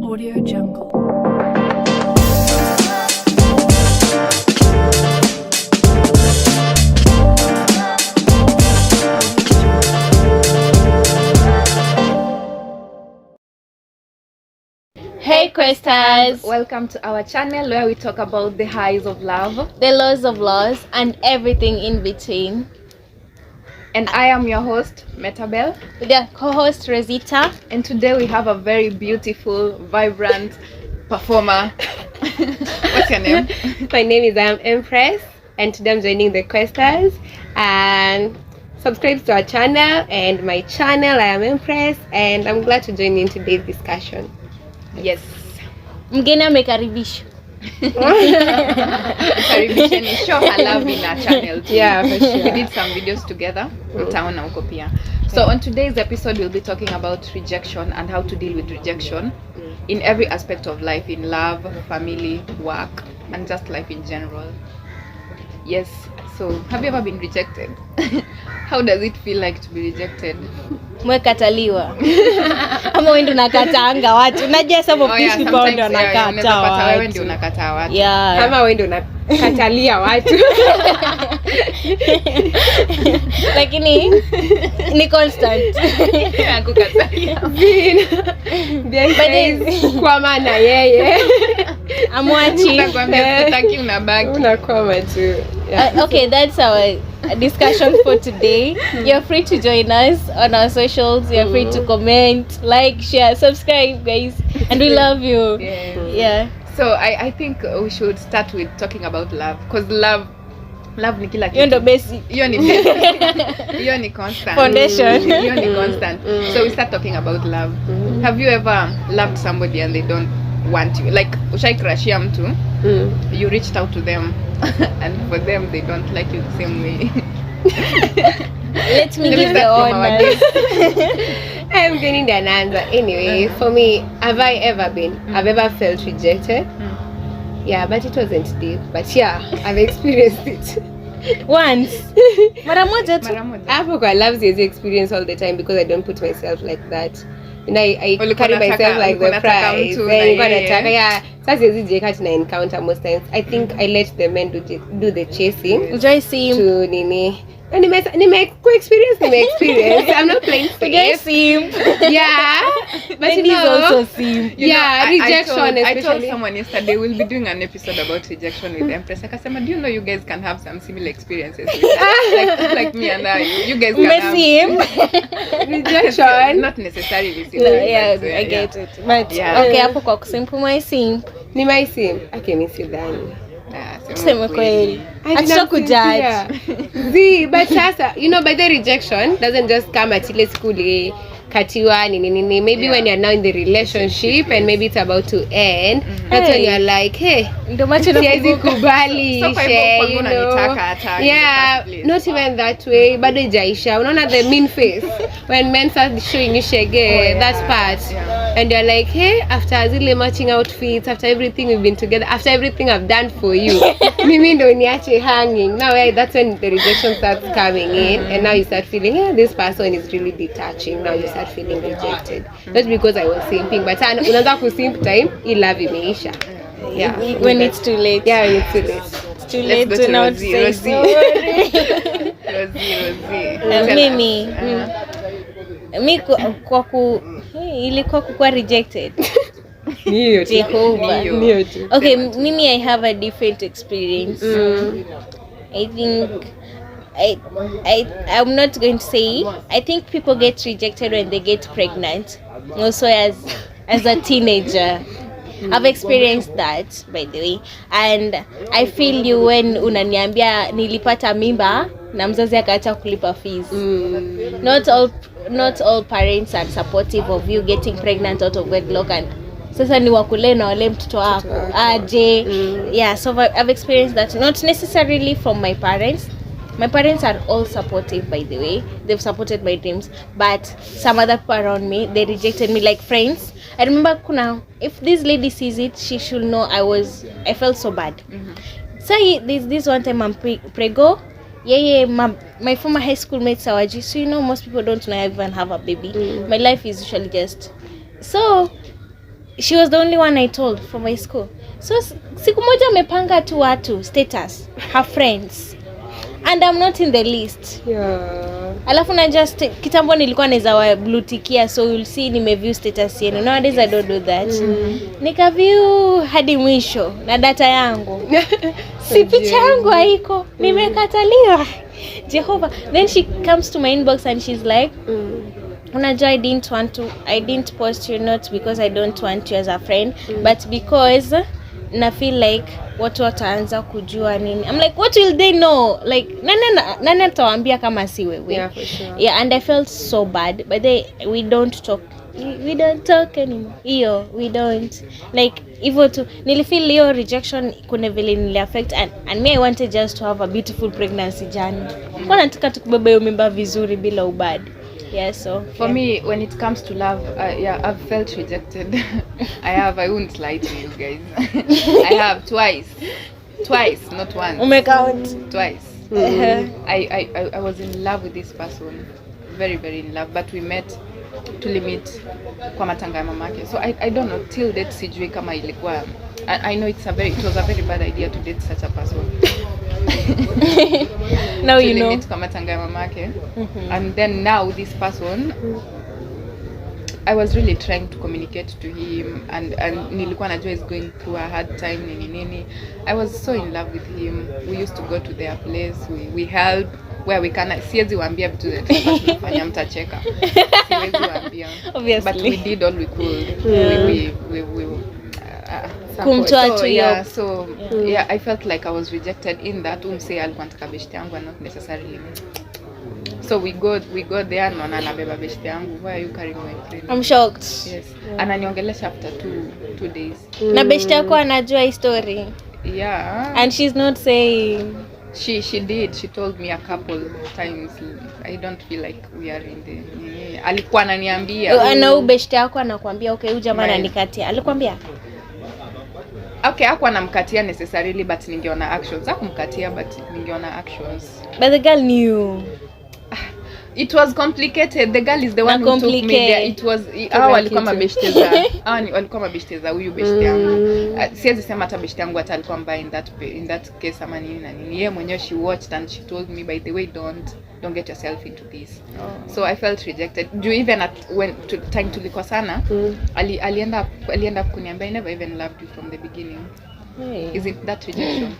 Audio Jungle. Hey Questers! Welcome to our channel where we talk about the highs of love, The laws of laws, and everything in between. and I am your host Metabel, With your co-host Rosita. and today we have a very beautiful, vibrant performer. What's your name? My name is Empress, and today I'm joining the Questers. And subscribe to our channel and my channel. I am Empress, and I'm glad to join in today's discussion. Yes. Mgeni amekaribishwa. Karibisheni, show her love in our channel too. Yeah, for sure. We did some videos together. Utaona huko pia. So on today's episode we'll be talking about rejection and how to deal with rejection in every aspect of life, in love, family, work, and just life in general. Yes. So have you ever been rejected? How does it feel like to be rejected? Mwekataliwa. Ama wewe ndo unakataanga watu. Unajua sababu people ndo wanakata watu. Wewe ndio unakataa watu. Yeah. Kama wewe ndio unakatalia watu. Lakini ni constant. Nakukatalia. Kwa maana yeye Amwachi. Nakwambia sitaki unabaki. unakwama tu. Okay, that's our discussion for today. You're free to join us on our socials. You're free to comment, like, share, subscribe, guys, and we love you. Yeah. So I think we should start with talking about love, because love ni kila Hiyo ndo kitu. basic. Hiyo ni basic. Hiyo ni constant. Foundation. Hiyo ni constant. So we start talking about love. Have you ever loved somebody and they don't want you? Like ushaikrashia mtu, you reached out to them and for them they don't like you the same way. Let me Let me give the start from our honors. I'm getting the answer. Anyway, for me, have I ever been? I've ever felt rejected. Yeah, but it wasn't deep. But yeah, I've experienced it. Once. Mara moja tu. Mara moja. Hapo kwa love siwezi experience all the time because I don't put myself like that. And I Ulikuwa carry unataka- myself like ulikuwa the unataka prize. mtu And na nilikuwa yeye. nataka, yeah. Sasa siwezi jiweka tuna encounter most times. I think I let the men do the chasing Ujai see him. to nini. And experience. I'm not playing Ujai safe. see him. Yeah. But you Ladies know, also see him. You know, yeah, rejection I told especially. someone yesterday we'll be doing an episode about rejection with Empress. Akasema, do you know you guys can have some similar experiences with that? like me and I. You guys can have See him. Rejection. not necessarily No, similar. yeah, but, I get it. But Yeah. okay, hapo kwa kusimpu my simp. Ni my sim. Okay, mimi sidhani. Tuseme kweli. Acha kujudge. But sasa, you know, by the rejection doesn't just come at ile skuli katiwa nini. Maybe when you're now in the relationship and maybe it's about to end, that's when you're like, hey, Ndo macho na siwezi kubali So kwa hivyo share, kwangu you unanitaka know. hata in the Yeah, first place. not even that way. Bado ijaisha. Unaona the mean face when men start showing you shege, that part. Yeah. And you're like, hey, after zile matching outfits, after everything we've been together, after everything I've done for you, mimi ndo niache hanging. Now that's when the rejection starts coming in, and now you start feeling, yeah, this person is really detaching. Now you start feeling rejected. Not because I was simping, but unaanza kusimp time, I love imeisha. Yeah. when it's too late. Yeah, when it's too late. It's too Let's late go to to not Rosie. say Rosie. sorry. Rosie. Mimi mi ilikuwa kukuwa rejected. Niyo tu. Jehovah. Niyo tu. Okay, mimi I have a different experience. I think I'm not going to say. I think people get rejected when they get pregnant. Also as a teenager. I've experienced that, by the way, and I feel you when unaniambia nilipata mimba na mzazi akaacha kulipa fees. Not all parents are supportive of you getting pregnant out of wedlock, and sasa ni wakule na wale mtoto wako aje. Yeah, so I've experienced that, not necessarily from my parents. My parents are all supportive, by the way. They've supported my dreams, but some other people around me, they rejected me, like friends. I remember if this lady sees it, she should know I felt so bad. So this one time I'm prego. Yeah, my former high school mates Sawaji. So you know, most people don't even have a baby. My life is usually just so she was the only one I told from my school. So siku moja amepanga tu watu status her friends and I'm not in the list. Alafu na just kitambo nilikuwa naweza wa blue tickia, so you'll see nimeview status yenu. Nowadays I don't do that. Nika view hadi mwisho na data yangu. Si picha yangu haiko. Nimekataliwa. Jehovah. Then she comes to my inbox and she's like, unajua I didn't post you not because I don't want you as a friend, but because na feel like watu wataanza kujua nini. I'm like, what will they know? Like nani atawaambia kama si wewe? Yeah, for sure. Yeah, and I felt so bad, but we don't talk anymore. We don't like hivyo tu. Nilifeel hiyo rejection kuna vile nili affect, and me I wanted just to have a beautiful pregnancy journey. Kwa nataka tukubeba hiyo mimba vizuri bila ubadi. Yeah, so for me, when it comes to love, I've felt rejected. I won't lie to you guys. I have twice, not once. Umecount Twice. I was in love with this person, very very in love, but we met to limit kwa matanga ya mamake. So I don't know till date sijui kama ilikuwa. I know it was a very bad idea to date such a person. Now you know. Kwa matanga ya mamake. And then now this person, I was really trying to communicate to him, and nilikuwa najua is going through a hard time nini. I was so in love with him. We used to go to their place, we help where we can. Siwezi waambia vitu zetu tunafanya mtacheka. Siwezi waambia. Obviously. But we did all we could. We kumtoa tu hiyo. So I felt like I was rejected in that. Umse alikuwa anataka beshte yangu and not necessarily me. So we go there, no anabeba beshte yangu. Why are you carrying my friend? I'm shocked. Yes. Ananiongelesha after two days. Na beshte yako anajua hii story. Yeah. And she's not saying. She did. She told me a couple times. I don't feel like we are in the. Alikuwa ananiambia. Ana beshte yako anakuambia okay, huyu jamaa ananikatia. Alikwambia? Okay, hakuwa namkatia necessarily, but ningeona actions. Hakumkatia, but ningeona actions. But the girl knew. It was complicated. The girl is the one who took me there. It was walikuwa mabeshteza. Walikuwa mabeshteza huyu beshte yangu. Siwezi sema hata beshte yangu hata alikuwa mbaya in that case ama nini na nini. Yeye mwenyewe she watched and she told me, by the way, don't get yourself into this. So I felt rejected. Even when time tulikuwa sana, alienda kuniambia I never even loved you from the beginning. Hey. Isn't that rejection?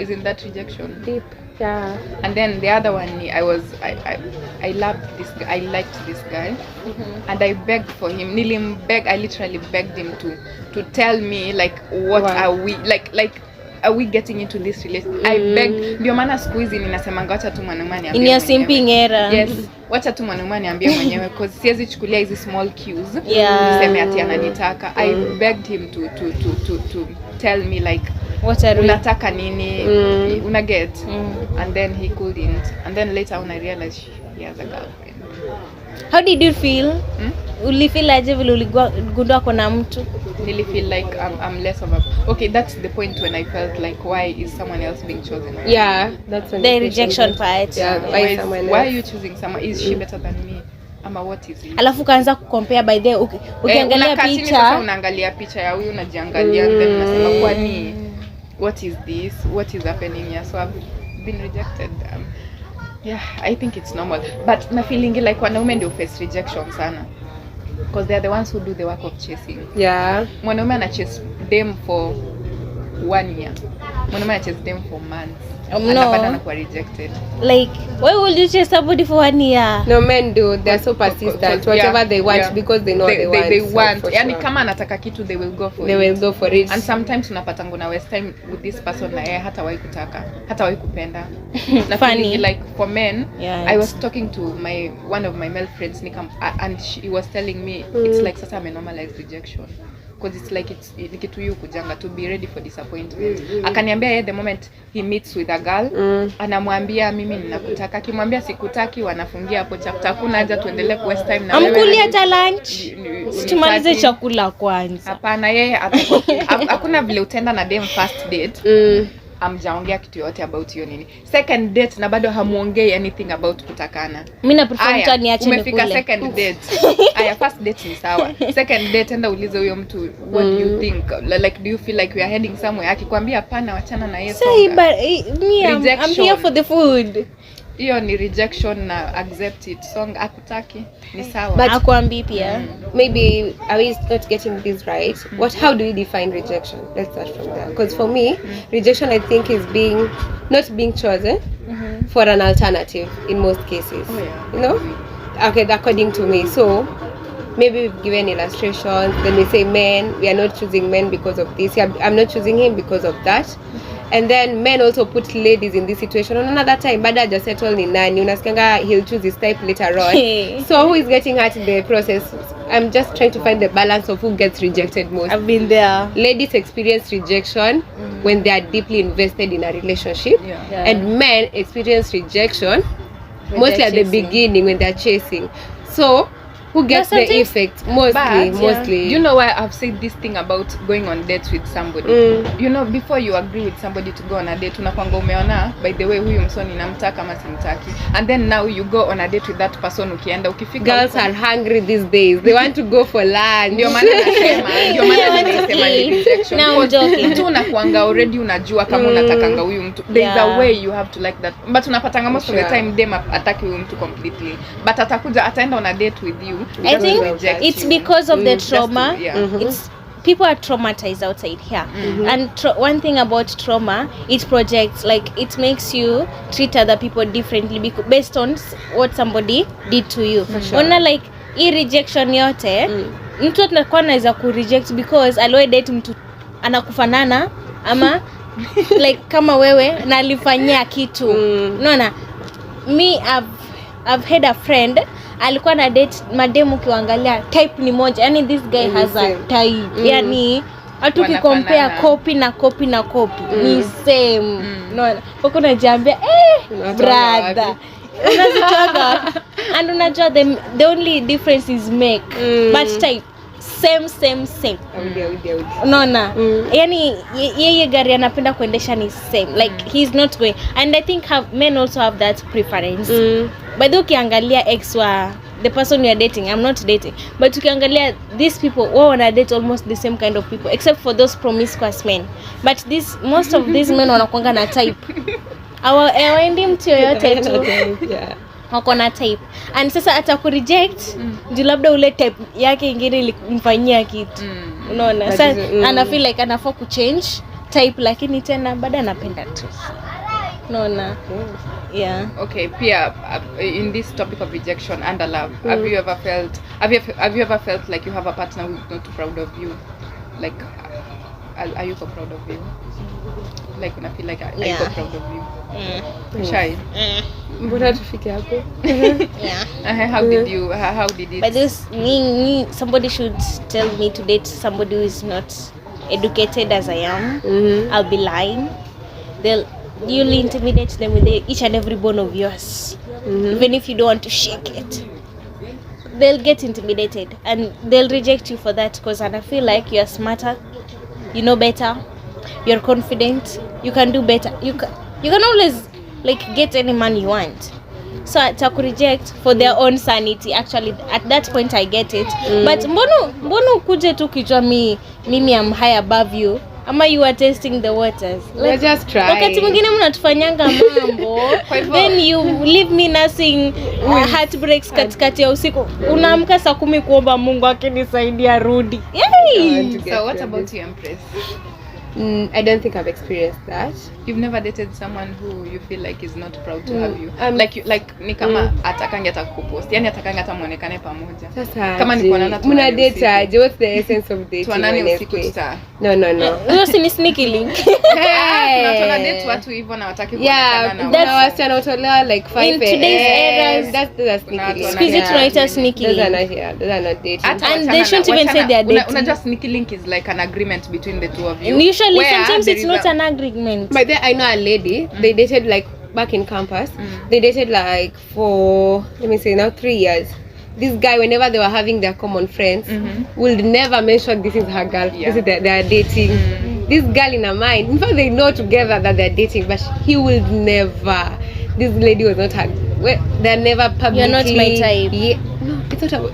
Isn't that rejection? Deep. Yeah. And then the other one, I loved this guy. I liked this guy, and I begged for him. I literally begged him to tell me like what are we like are we getting into this relationship? I begged. Ndio maana siku hizi ninasemanga wacha tu mwanaume aniambie. In your simping era. Yes. Wacha tu mwanaume aniambie mwenyewe because siwezi chukulia hizi small cues. Yeah. Niseme ati ananitaka. I begged him to tell me like what are unataka nini, una get. And then he couldn't. And then later when I realized he has a girlfriend. How did you feel? Ulifeel aje vile uligundua kuna mtu? Really feel like I'm less of a. Okay, that's the point when I felt like, why is someone else being chosen? Yeah, that's when the rejection part. Yeah, why are you choosing someone? Is she better than me? Ama what is it? Alafu kaanza kucompare by the ukiangalia picha. Sasa unaangalia picha ya huyu unajiangalia and then unasema kwani what is this? What is happening here? So I've been rejected. Yeah, I think it's normal. But na feeling like wanaume ndio face rejection sana. Because they are the ones who do the work of chasing. Yeah. Mwanaume ana chase them for 1 year. Mwanaume ana chase them for months. No. Bado anakuwa rejected. Like, why would you chase somebody for 1 year? No, men do. They're so persistent. Whatever they want because they know they want. They want. So Yani sure. kama anataka kitu they will go for They it. will go for it. And sometimes unapata ngona waste time with this person na yeye hata wahi kutaka, hata wahi kupenda. Na Funny. feeling like for men, Yeah, I was talking to one of my male friends and he was telling me it's like sasa normalized rejection. Because it's like it's kitu yu kujanga to be ready for disappointment. Akaniambia yeye the moment he meets with a girl, anamwambia mimi ninakutaka. Akimwambia sikutaki wanafungia hapo chapter. Hakuna haja tuendelee ku waste time na wewe. Amkuli hata lunch. Tumalize chakula kwanza. Hapana, yeye hakuna vile utenda na dem first date. amjaongea kitu yote about hiyo nini. Second date na bado hamuongei anything about kutakana. Mimi na prefer mtu aniache nikule. Umefika second date. Aya, first date ni sawa. Second date enda ulize huyo mtu, what do you think? Like, do you feel like we are heading somewhere? Akikwambia hapana, wachana na yeye. Say, but I'm here for the food. Hiyo ni rejection na accept it. Song akutaki ni sawa. But akwambi pia. Maybe are we not getting this right? How do we define rejection? Let's start from there. Because for me, rejection I think is not being chosen for an alternative in most cases. Oh, yeah. You know? Okay, according to me. So maybe we've given illustrations, then we say men, we are not choosing men because of this. I'm not choosing him because of that. And then men also put ladies in this situation. On another time, bada just settle ni nani. Unasikanga he'll choose his type later on. So who is getting hurt in the process? I'm just trying to find the balance of who gets rejected most. I've been there. Ladies experience rejection when they are deeply invested in a relationship. Yeah. And men experience rejection mostly at the beginning when they're chasing. So who gets the effect mostly? You know why I've said this thing about going on dates with somebody? You know, before you agree with somebody to go on a date, unakwanga umeona, by the way, huyu msoni namtaka ama simtaki, and then now you go on a date with that person. Ukienda ukifika, girls are hungry these days, they want to go for lunch. Ndio maana nasema ni rejection. Mtu unakuanga already unajua kama unatakanga huyu mtu. There's a way you have to like that, but unapatanga most of the time dem ataki huyu mtu completely, but ataenda on a date with you. I think it's because of the trauma. It's people are traumatized outside here, and one thing about trauma, it projects, like it makes you treat other people differently based on what somebody did to you. Ona like rejection yote mtu anakuwa anaweza ku reject because alwaye date mtu anakufanana ama like kama wewe na alifanyia kitu. Unaona, me I've had a friend alikuwa na date mademu, kiangalia type ni moja, yani this guy has a type, yani hatu compare copy na copy ni same. Unaona, huko unajiambia brother unazitoka and unajua the only difference is make, but type same. Unaona, yani yeye gari anapenda kuendesha ni same, like he's not going, and I think men also have that preference. By the way, ukiangalia ex wa the person you are dating, I'm not dating, but ukiangalia these people who wanna date almost the same kind of people except for those promiscuous men, but most of these men wanakuanga na type. Hawaendi mtu yoyote tu wako na type, and sasa atakureject ndio labda ule type yake ingine ilimfanyia kitu. Unaona, sasa ana feel like anafaa ku change type, lakini tena bado anapenda tu. Unaona. Yeah. Okay, Pia in this topic of rejection and love, have you ever felt like you have a partner who is not proud of you? Like are you so proud of you? Like when I feel like are you so proud of you? Shy. Mbona tufike hapo? Yeah. How did it? But this somebody should tell me to date somebody who is not educated as I am. I'll be lying. You'll intimidate them with each and every bone of yours. Even if you don't want to shake it, they'll get intimidated and they'll reject you for that, because I feel like you're smarter, you know better, you're confident, you can do better, you can always like get any man you want. So ataku reject for their own sanity. Actually at that point I get it, but mbono kuje tu kijua mimi am high above you, ama you are testing the waters, like, just try. Wakati mwingine mnatufanyanga mambo then you leave me nursing heartbreaks katikati ya usiku, unaamka saa 10 kuomba Mungu akinisaidia rudi. So what about you, Empress? I don't think I've experienced that. You've never dated someone who you feel like is not proud to have you? Like ni kama atakangi atakupost, yani atakangi hata muonekane pamoja. Sasa kama ni kuonana tu. Muna date aje? What's the essence of dating? Tuonane usiku tuta. No. Hiyo si ni sneaky link. Tunataka date watu hivyo na wataki kuonekana na. That's wasichana utolewa like 5 in today's era. That's sneaky link. Squeeze tunaita sneaky link. Those are not dating. And they shouldn't even say they are dating. Unajua sneaky link is like an agreement between the two of you. Usually sometimes it's not an agreement. But then I know a lady, they dated like back in campus. They dated like for, let me say now, 3 years. This guy, whenever they were having their common friends, would never mention this is her girl. This is they are dating. this girl in her mind, in fact they know together that they're dating, but he will never, this lady was not her, well, they're never publicly. You're not my type. Yeah, no, it's not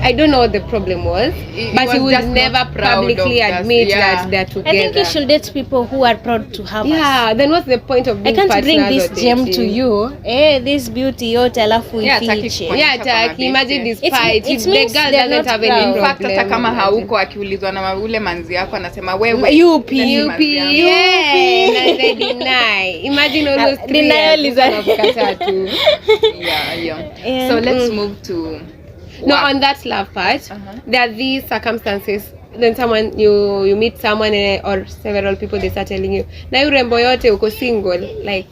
I don't know what the problem was, but he would never publicly admit that they're together. I think you should date people who are proud to have us. Then what's the point of being I can't bring partners this gem to you. This beauty yote alafu ifiche. Imagine this fight. It the means girl they're doesn't not have proud. any In fact, problem. hata kama hauko akiulizwa na ule manzi yako anasema wewe Yupi. And they deny. Imagine all those 3 Denial years. is a- Yeah. So let's move to No, work. on that love part, there are these circumstances. Then someone you meet someone or several people, they start telling you, na urembo yote uko single, like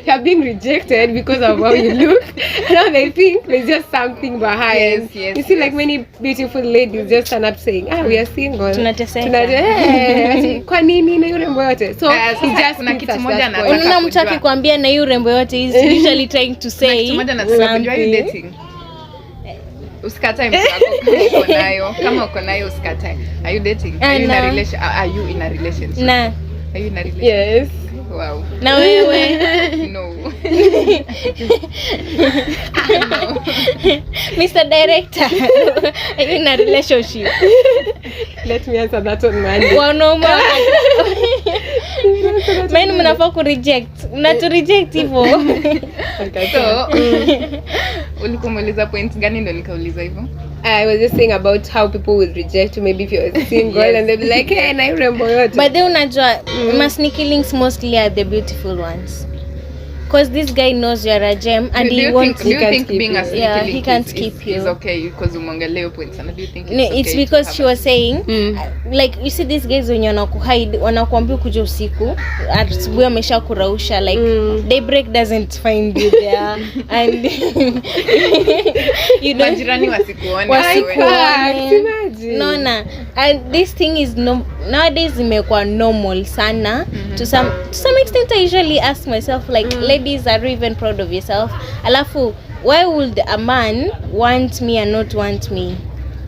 you are being rejected because of how you look. Now they think there's just something behind. Yes, you see, like many beautiful ladies just stand up saying, we are single. Tunateseka. Ati, kwa nini na urembo yote? So he just kuna keeps kitu us moja that na- point. Unaona mtu akikwambia na hiyo urembo yote is usually trying to say Kitu moja nasema, are you something. dating? Usikatae mtu wako kama uko nayo usikatae. Are you dating? Are you in a No. relation? Are you in a relationship? Na Are you in a relationship? Yes. Wow. na wewe No. Mr. Director, are you in a relationship? Let me answer that on Monday. Wanaume mimi mnafaa ku reject. Mnatu reject hivyo. Okay, So, ulikuwa umeuliza point gani ndo nikauliza hivyo? I was just saying about how people will reject you, maybe if you're single and they'll be like, hey, na urembo yote. But then unajua sneaky links mostly are the beautiful ones. Because this guy knows you're a gem and Do he you wants think can't keep being a you. sneaky Yeah, link he can't is keep you. is okay because umeongelea points and do you think it's No, okay? it's because she was saying like you see these guys wenye wanakuhide wanakuambia kuja usiku asubuhi wamesha kurausha like daybreak doesn't find you there and you don't majirani wasikuone wasikuone. Nona, and this thing is nowadays imekuwa normal sana. To some extent I usually ask myself like ladies, are you even proud of yourself? Alafu why would a man want me and not want me?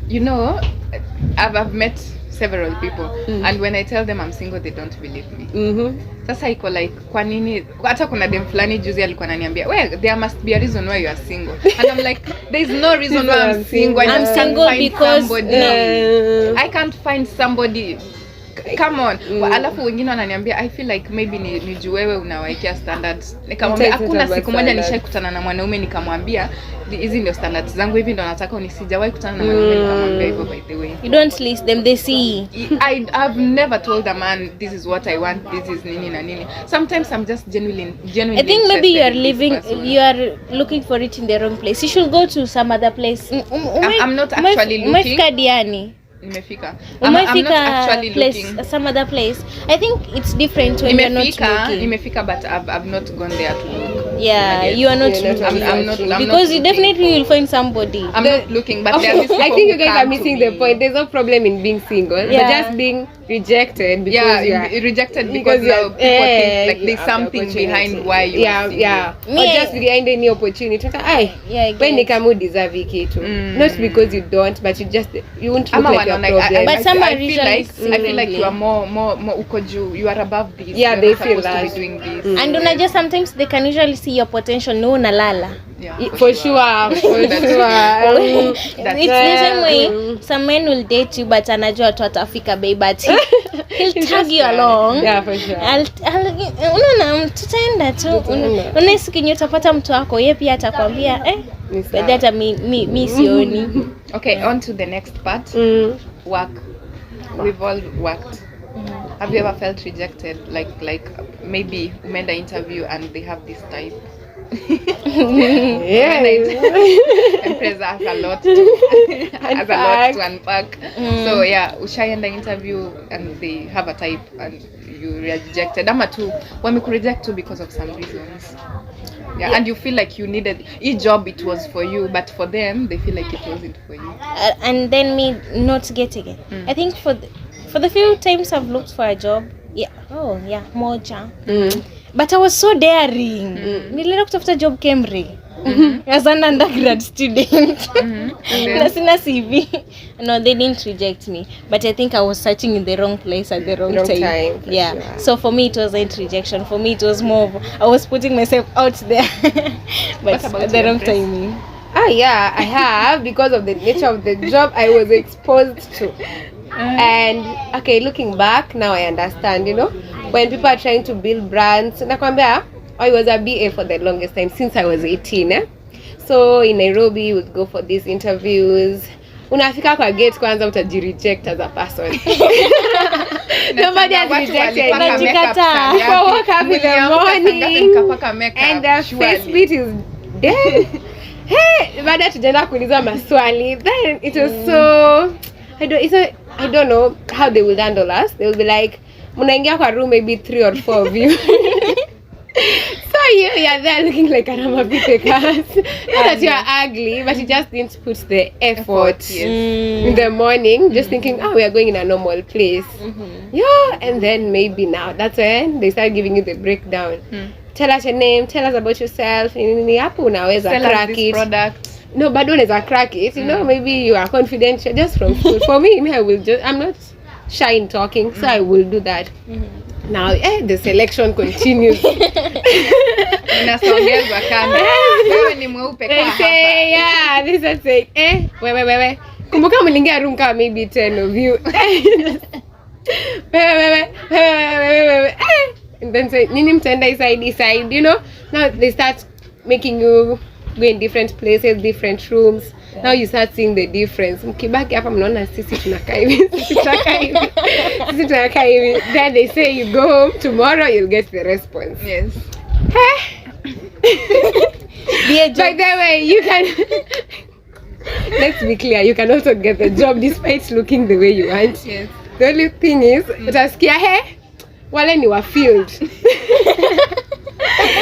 You know, I've met several people and when I tell them I'm single they don't believe me. Sasa iko like kwa nini hata kuna dem fulani juzi alikuwa ananiambia there must be a reason why you are single and I'm like there is no reason why I'm single. I'm single because I can't find somebody. Come on. Alafu wengine wananiambia I feel like maybe ni juu wewe unawaekea standards. Nikamwambia hakuna siku moja nishakutana na mwanaume nikamwambia hizi ndio standards zangu, hivi ndio nataka unisijawahi kutana na mwanaume nikamwambia hivyo. By the way, you don't list them, they see. I've never told a man this is what I want, this is nini na nini. Sometimes I'm just genuinely I think maybe you are interested in this person. you are looking for it in the wrong place. You should go to some other place. I'm not actually looking. Umefika Diani. Nimefika. I'm not actually place, looking. some other place. I think it's different when you're not looking. Nimefika, but I've not gone there to look. Yeah, you are not You're not looking. I'm not because you looking. definitely will find somebody. I'm not looking, but there are these people I think you who guys are come to missing me. the point. There's no problem in being single, but Yeah. just being rejected because you are rejected because you now are- people think like you there's have the something opportunity. behind why you are single. Me- or just behind any opportunity. Yeah, I When get. kama deserve kitu, not because you don't, but you won't look Ama like you're wanaona- problem. But some are I feel usually like you are more uko juu, you are above this. Yeah, You're they not feel supposed that. to be doing this. And unajua sometimes they can usually see your potential. No, unalala. Yeah, For sure. It's the same way some men will date you but anajua tu atafika bei but he'll tag you along. Yeah, for sure. Unaona tutaenda tu. Unaona siku yenye utapata mtu wako yeye pia atakwambia Ni sawa. but hata mi sioni. Okay, on to the next part. Work. We've all worked. Have you ever felt rejected? Like maybe umeenda interview and they have this type. Yeah. Empress has a lot to unpack. So yeah, ushaenda interview and they have a type and you rejected. Ama tu wamekuriject too because of some reasons. Yeah, and you feel like you needed each job, it was for you, but for them they feel like it wasn't for you. And then me not getting it. I think for the few times I've looked for a job, moja. But I was so daring. Nilienda kutafuta job Camry. as an undergrad student. Na sina CV. No, they didn't reject me, but I think I was searching in the wrong place at the wrong time. Yeah. Sure. So for me it wasn't rejection. For me it was more of, I was putting myself out there. But at the wrong timing. Yeah, I have, because of the nature of the job I was exposed to. And okay, looking back now, I understand, when people are trying to build brands. Nakwambia, I was a BA for the longest time, since I was 18. So in Nairobi, you would go for these interviews. Unafika kwa gate kwanza utajireject as a person. Nobody has rejected. Unajikataa. People woke up in the morning and their face beat is dead. Hey, baada tujaenda kuuliza maswali, then it was so I don't know how they will handle us. They will be like, mnaingia kwa room maybe 3 or 4 of you. So you are there looking like a Ramapithecus. Not that you are ugly, but you just didn't put the effort in the morning, just thinking, we are going in a normal place. Yeah, and then maybe now, that's when they start giving you the breakdown. Tell us your name, tell us about yourself. Ni hapo unaweza crack it. Product. No, but unaweza crack it. Maybe you are confidential just from school. For me, I'm not shy in talking, so I will do that. Now, the selection continues. Unasongezwa kando. Wewe ni mweupe kwa hapa. Yeah, this is it. Wewe. Kumbuka mlingia room kama maybe 10 of you. Wewe. And then say, nini mtenda side, Now they start making you go in different places, different rooms. Yeah. Now you start seeing the difference. Mkibaki hapa mnaona sisi tunakaa hivi. Then they say you go home, tomorrow you'll get the response. Yes. By the way, you can let's be clear, you can also get the job despite looking the way you want. Yes. The only thing is, utasikia wale ni wa field.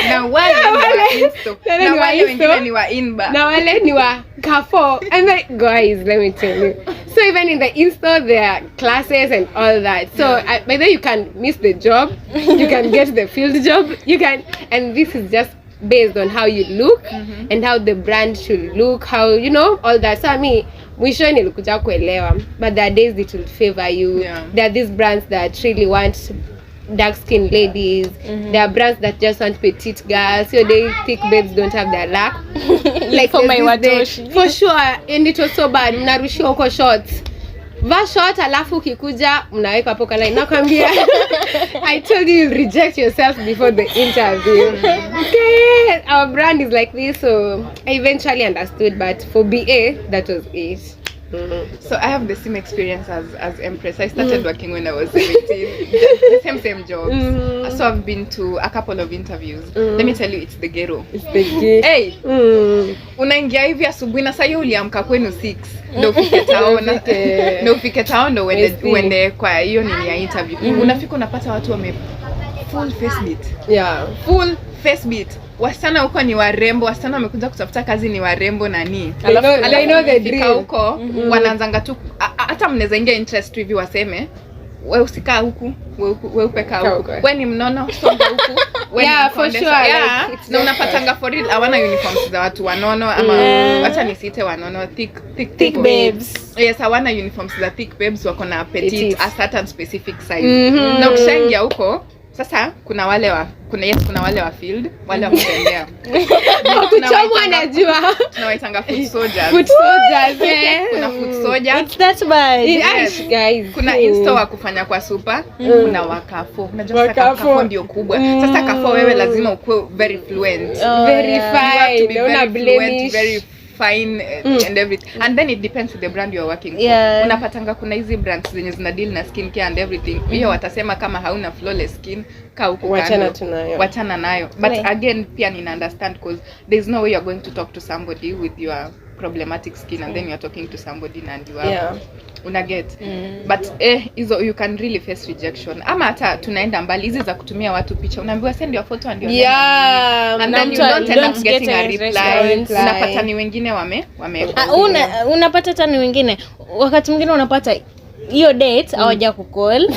Na wale wengine ni wa inba. Na wale ni wa kafo. And then, guys, let me tell you. So even in the in-store, there are classes and all that. So by then you can miss the job. You can get the field job. And this is just based on how you look and how the brand should look, how, all that. So mwisho nilikuja kuelewa. But there are days it will favor you. Yeah. There are these brands that really want dark-skinned ladies. There are brands that just want petite girls. So they thick babes don't have their luck. Like for my watoshi. For sure. And it was so bad. Mnarushia huko shorts. Va short alafu ukikuja mnaweka hapo kana nakwambia. I told you you'll reject yourself before the interview. Okay, our brand is like this, so I eventually understood, but for BA that was it. So I have the same experience as Empress. I started working when I was 17. The same jobs. So I've been to a couple of interviews. Let me tell you, it's the ghetto. It's the ghetto. Hey, unaingia hivi asubuhi na saa uliamka kwenu 6. Ndio ufike town ndio uende kwa hiyo nini ya interview. Unafika unapata watu wame full face beat. Yeah. Full face beat. Wasichana huko ni warembo, wasichana wamekuja kutafuta kazi ni warembo na nini. I know the drill. Huko wanaanzanga tu hata mnaweza ingia interest hivi waseme wewe usikaa huku, wewe upeka huku. Wewe ni mnono songa huku. Yeah, for sure. Yeah. Like, na unapatanga for real hawana uniforms za watu wanono ama acha nisite wanono thick babes. Yes, hawana uniforms za thick babes, wako na petite a certain specific size. Na ukishaingia huko sasa kuna wale wa field, wale wa kutembea. Kuchomwa najua. Tunawaitanga foot soldiers. Kuna foot soldiers. It's that bad. Yes, guys. Kuna insta wa kufanya kwa super, kuna wakafo. Unajua kafo ndio kubwa. Sasa kafo wewe lazima ukue very fluent. Very fine. Una blemish. Very fine and everything. And then it depends on the brand you are working for. Yeah. Unapatanga kuna hizi brands zenye zina deal na skin care and everything. Hiyo watasema kama hauna flawless skin ka huko wachana nayo. But again pia nina understand because there's no way you're going to talk to somebody with your problematic skin and then you're talking to somebody and you are una get. But hizo you can really face rejection. Ama hata tunaenda mbali hizi za kutumia watu picha. Unaambiwa send your photo and and then you don't end up getting a reply. Unapata ni wengine unapata hata ni wengine wakati mwingine unapata hiyo date hawaja kucall.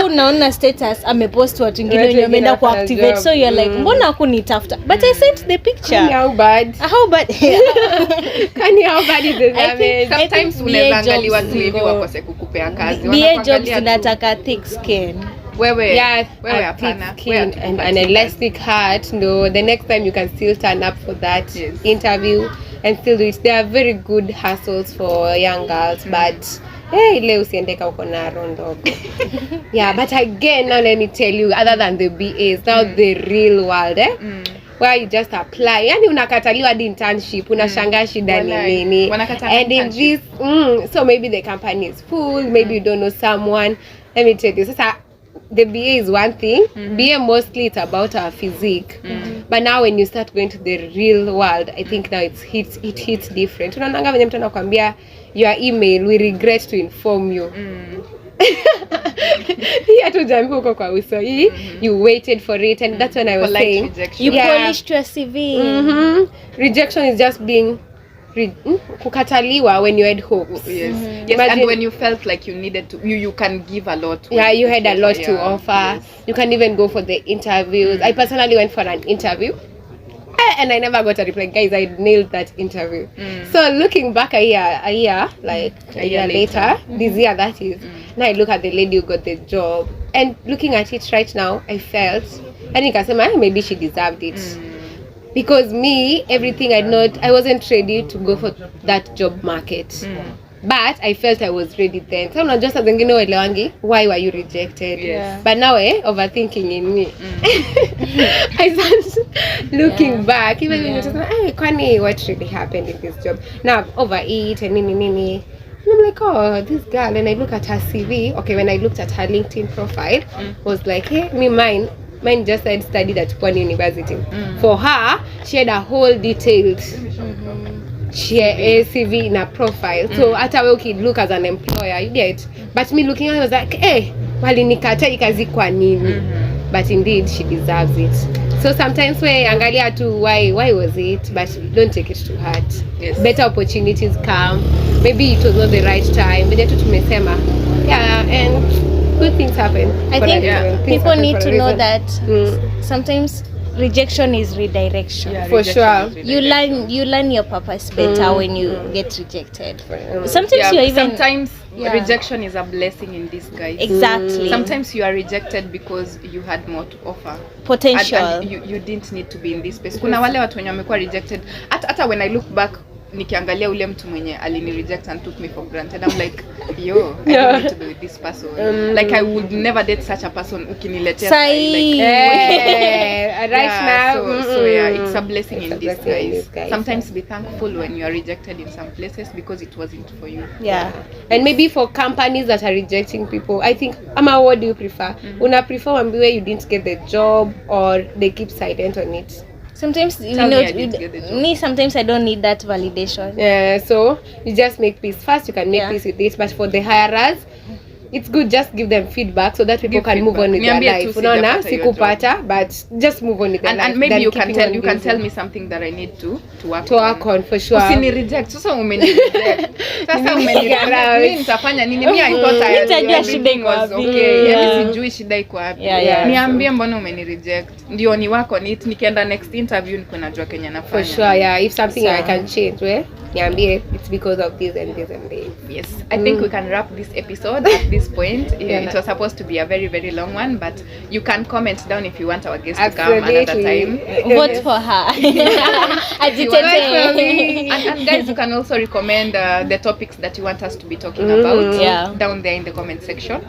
Unaona status amepost watu wengine Watu wenye wameenda wengine kuactivate, wanafanya so you're like job. mbona hakunitafuta, but I sent the picture. How bad? How bad? Kani how bad is the damage? Sometimes BA unaweza angalia jobs watu hivi ziko- wakose kukupea kazi. BA jobs Wanakuangalia tu. zinataka thick skin. Wewe Yeah, wewe a thick hapana. skin Wewe and an hatukupatia elastic heart. No, the next time you can still turn up for that Yes. interview and still do it. There are very good hustles for young girls, but hey, leo usiendeka uko na rondo. Yeah, but again, now let me tell you, other than the BAs, now the real world, where you just apply. Yani unakataliwa hadi internship, unashangaa shida ni Walai, nini. wanakata And in internship. this, so maybe the company is full, maybe you don't know someone. Let me tell you, sasa the BA is one thing. BA mostly it's about our physique. But now when you start going to the real world, I think now it hits different. Unaonanga venye mtu anakuambia your email, we regret to inform you. Hii hatujambiwa uko kwa uso hii, you waited for it, and that's when I was Polite saying rejection. You Yeah. polished your CV. Rejection is just being kukataliwa when you had hopes. Yes. Yes, Imagine- and when you felt like you needed to, you can give a lot. when Yeah, you had a lot to yeah, offer. yes. You can even go for the interviews. I personally went for an interview. And I never got a reply. Guys, I nailed that interview. So looking back a year later, this year that is, now I look at the lady who got the job, and looking at it right now, I felt, and nikasema maybe she deserved it. Because me, everything I wasn't ready to go for that job market. But I felt I was ready then. So not just as zingine uelewangi, why were you rejected? Yes. But now overthinking in me. I start looking back, even when you're hey, kwani what really happened in this job? Now I've overeat and nini. And I'm like, oh, this girl, and I look at her CV. Okay, when I looked at her LinkedIn profile, was like, hey, mine just said studied at Pwani University. For her, she had a whole detailed CV in her profile. So hata wewe look as an employer, you get. But me looking at it, I was like, hey, walinikata ikazi kwa nini? But indeed, she deserves it. So sometimes we angalia tu why was it, but don't take it too hard. Yes. Better opportunities come. Maybe it was not the right time. But tu tumesema. Yeah, and good things happen. I for think a reason. Things people happen need for a to know reason. that sometimes rejection is redirection. Yeah, For rejection sure. is really You learn your purpose better when you get rejected. Sometimes yeah, you're even sometimes Yeah. rejection is a blessing in disguise. exactly Sometimes you are rejected because you had more to offer. potential. And you didn't need to be in this space. Kuna wale watu wenye wamekuwa rejected. Hata when I look back nikiangalia ule mtu mwenye alini reject and took me for granted, I'm like, yo, I don't need to be with this person. Like I would never date such a person ukiniletea Sai. like Yeah, right yeah, now. so yeah, it's a blessing It's in a blessing in disguise. disguise. Sometimes be thankful when you are rejected in some places because it wasn't for you. Yeah. And maybe for companies that are rejecting people, I think, Ama, what do you prefer? Una prefer wambiwe you didn't get the job, or they keep silent on it? Sometimes you Tell know me I didn't get the job. me sometimes I don't need that validation. Yeah, so you just make peace. First, you can make Yeah. peace with it, but for the hirers, it's good just give them feedback so that people Give can move on with feedback. their Niambie life. tu Unaona, sijapata hiyo sikupata, but just move on with their life. And maybe than you can keeping tell on you can busy. tell me something that I need to work To work on, for sure. Usini reject. Sasa umeni reject. Sasa umeni Yeah. reject. Mimi nitafanya nini? Mimi I thought I Nitajua shida iko was wapi. okay. Yeah. Yaani sijui shida iko wapi. Yeah. Niambie mbona umeni reject. Ndio ni wako ni nikienda next interview niko najua Kenya nafanya. For sure, yeah. If something So- I can change, niambie it's because of this and this and this. Yes, I think we can wrap this episode at this point. Yeah. It was supposed to be a very, very long one, but you can comment down if you want our guest to come another Absolutely. time. Vote for her. Agitate. And guys, you can also recommend the topics that you want us to be talking about Yeah. down there in the comment section.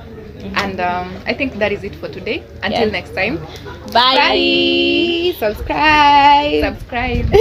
And I think that is it for today. Until Yeah. next time, Bye. Bye. Subscribe. subscribe.